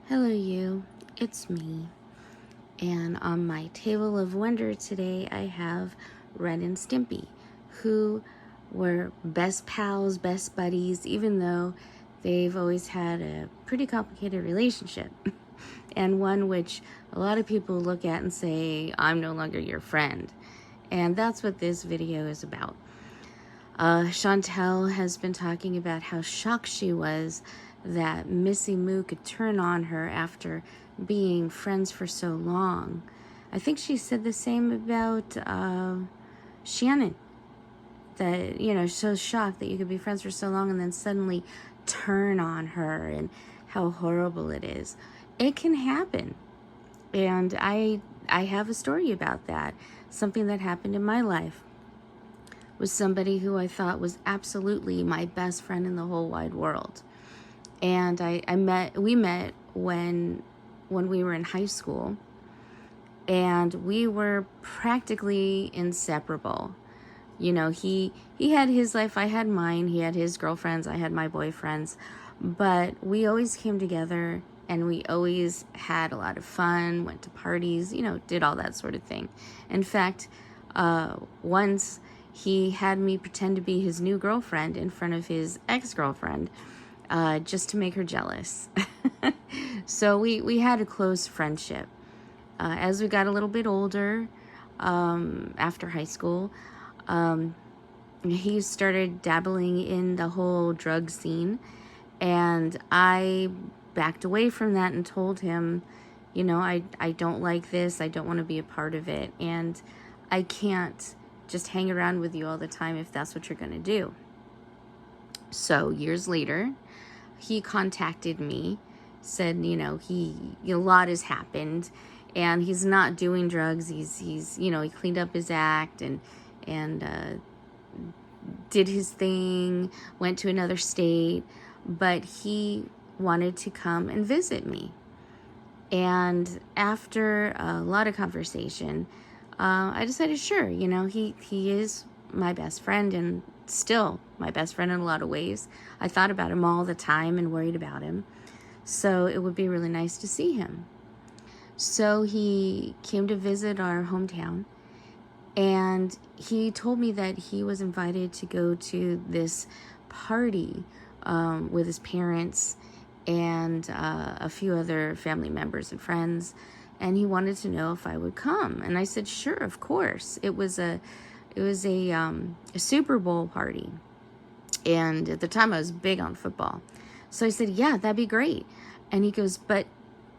Hello, you. It's me. And on my table of wonder today, I have Ren and Stimpy, who were best pals, best buddies, even though they've always had a pretty complicated relationship. And one which a lot of people look at and say, I'm no longer your friend. And that's what this video is about. Chantal has been talking about how shocked she was that Missy Moo could turn on her after being friends for so long. I think she said the same about Shannon. That, so shocked that you could be friends for so long and then suddenly turn on her, and how horrible it is. It can happen. And I have a story about that. Something that happened in my life was somebody who I thought was absolutely my best friend in the whole wide world. And we met when we were in high school, and we were practically inseparable. He had his life, I had mine. He had his girlfriends, I had my boyfriends. But we always came together, and we always had a lot of fun, went to parties, did all that sort of thing. In fact, once he had me pretend to be his new girlfriend in front of his ex-girlfriend, just to make her jealous. So we had a close friendship. As we got a little bit older, after high school, he started dabbling in the whole drug scene, and I backed away from that and told him, I don't like this, I don't want to be a part of it, and I can't just hang around with you all the time if that's what you're going to do. So years later, he contacted me, said, a lot has happened, and he's not doing drugs. He's he cleaned up his act and did his thing, went to another state, but he wanted to come and visit me. And after a lot of conversation, I decided, sure, he is my best friend, and still my best friend in a lot of ways. I thought about him all the time and worried about him. So it would be really nice to see him. So he came to visit our hometown, and he told me that he was invited to go to this party with his parents and a few other family members and friends, and he wanted to know if I would come. And I said, sure, of course. It was a Super Bowl party, and at the time I was big on football. So I said, yeah, that'd be great. And he goes, but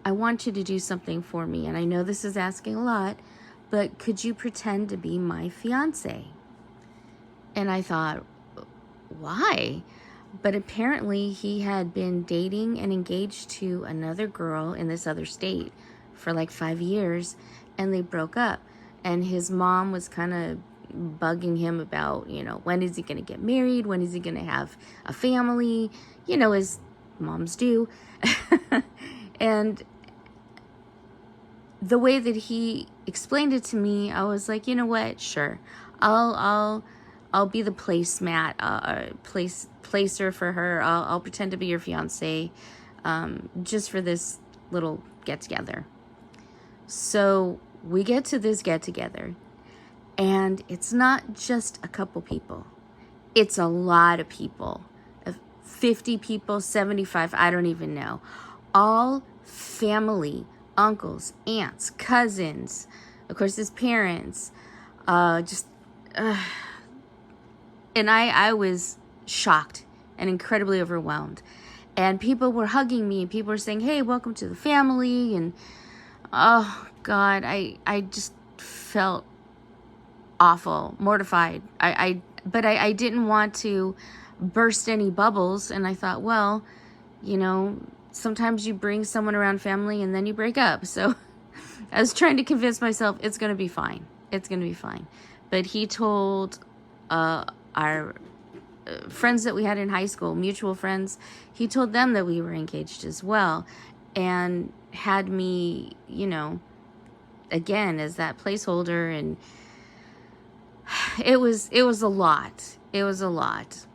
I want you to do something for me, and I know this is asking a lot, but could you pretend to be my fiance? And I thought, why? But apparently he had been dating and engaged to another girl in this other state for like 5 years, and they broke up. And his mom was kind of bugging him about, when is he going to get married? When is he going to have a family? As moms do. And the way that he explained it to me, I was like, you know what? Sure. I'll be the placemat, placer for her. I'll pretend to be your fiance, just for this little get together. So we get to this get together, and it's not just a couple people. It's a lot of people, 50 people, 75, I don't even know. All family, uncles, aunts, cousins, of course his parents, and I was shocked and incredibly overwhelmed. And people were hugging me, and people were saying, hey, welcome to the family. And oh God, I just felt awful, mortified. But I didn't want to burst any bubbles. And I thought, well, sometimes you bring someone around family and then you break up. So I was trying to convince myself it's going to be fine. It's going to be fine. But he told our friends that we had in high school, mutual friends, he told them that we were engaged as well, and had me, again, as that placeholder. And it was a lot. It was a lot.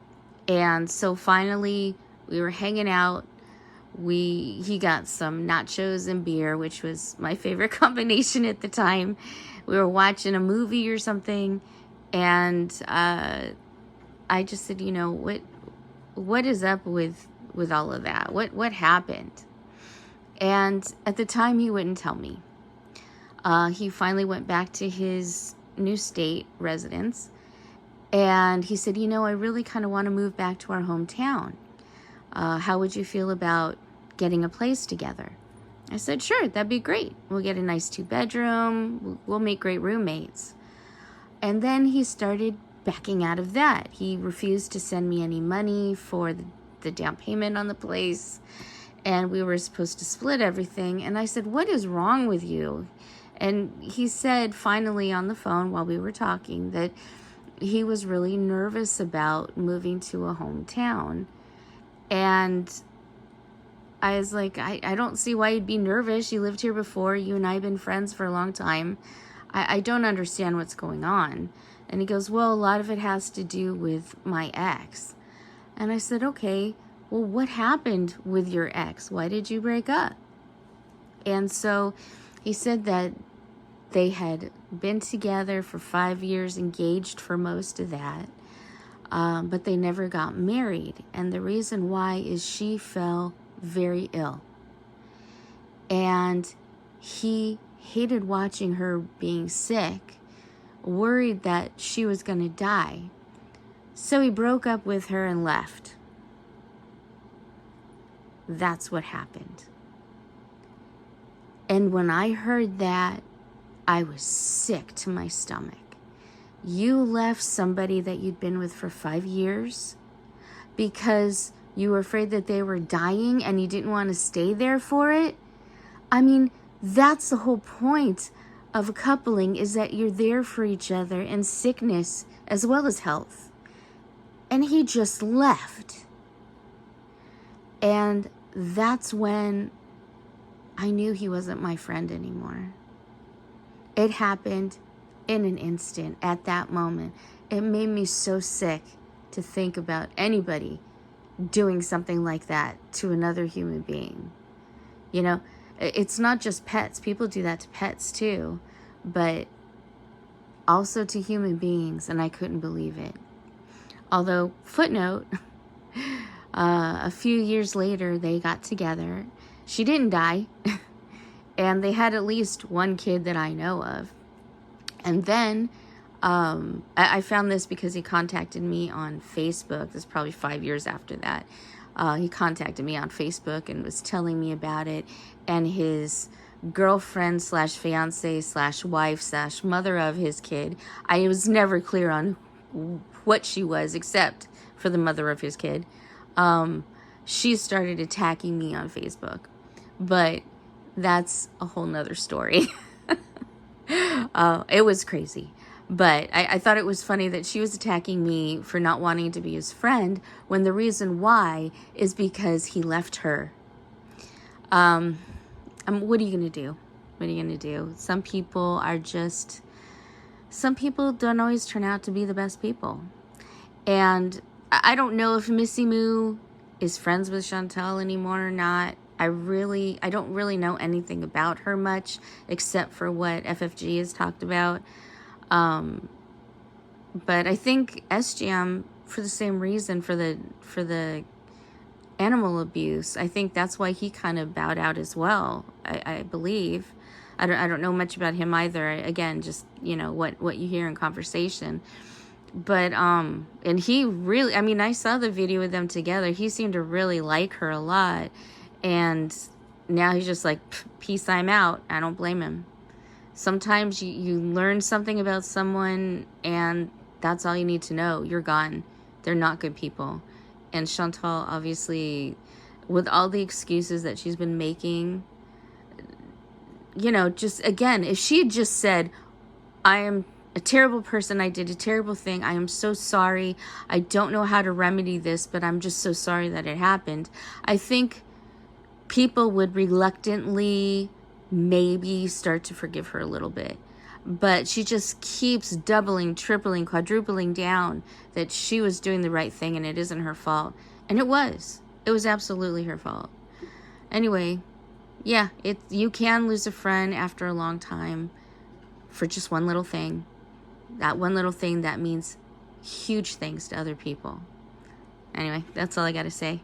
And so finally we were hanging out He got some nachos and beer, which was my favorite combination at the time. We were watching a movie or something, and I just said, you know, what is up with all of that? What happened? And at the time, he wouldn't tell me. He finally went back to his new state residence, and he said, you know, I really kind of want to move back to our hometown. How would you feel about getting a place together? I said, sure, that'd be great. We'll get a nice 2-bedroom. We'll make great roommates. And then he started backing out of that. He refused to send me any money for the down payment on the place. And we were supposed to split everything. And I said, what is wrong with you? And he said finally on the phone while we were talking that he was really nervous about moving to a hometown. And I was like, I don't see why you'd be nervous. You lived here before. You and I have been friends for a long time. I don't understand what's going on. And he goes, well, a lot of it has to do with my ex. And I said, okay, well, what happened with your ex? Why did you break up? And so he said that they had been together for 5 years, engaged for most of that. But they never got married. And the reason why is she fell very ill. And he hated watching her being sick, worried that she was going to die. So he broke up with her and left. That's what happened. And when I heard that, I was sick to my stomach. You left somebody that you'd been with for 5 years because you were afraid that they were dying and you didn't want to stay there for it? I mean, that's the whole point of a coupling, is that you're there for each other in sickness as well as health. And he just left. And that's when I knew he wasn't my friend anymore. It happened in an instant, at that moment. It made me so sick to think about anybody doing something like that to another human being. You know, it's not just pets. People do that to pets too, but also to human beings, and I couldn't believe it. Although, footnote, a few years later, they got together. She didn't die, and they had at least one kid that I know of. And then I found this because he contacted me on Facebook. This is probably 5 years after that. He contacted me on Facebook and was telling me about it. And his girlfriend slash fiance slash wife slash mother of his kid, I was never clear on what she was except for the mother of his kid. She started attacking me on Facebook. But that's a whole nother story. It was crazy. But I thought it was funny that she was attacking me for not wanting to be his friend when the reason why is because he left her. What are you going to do? What are you going to do? Some people don't always turn out to be the best people. And I don't know if Missy Moo is friends with Chantal anymore or not. I don't really know anything about her much except for what FFG has talked about. But I think SGM, for the same reason, for the animal abuse, I think that's why he kind of bowed out as well. I believe. I don't know much about him either. Again, just, you know, what you hear in conversation. But and he really, I mean, I saw the video with them together. He seemed to really like her a lot. And now he's just like, peace, I'm out. I don't blame him. Sometimes you learn something about someone and that's all you need to know. You're gone. They're not good people. And Chantal, obviously, with all the excuses that she's been making, you know, just, again, if she had just said, I am a terrible person, I did a terrible thing, I am so sorry, I don't know how to remedy this, but I'm just so sorry that it happened, I think people would reluctantly maybe start to forgive her a little bit. But she just keeps doubling, tripling, quadrupling down that she was doing the right thing and it isn't her fault. And it was. It was absolutely her fault. Anyway, yeah, you can lose a friend after a long time for just one little thing. That one little thing that means huge things to other people. Anyway, that's all I got to say.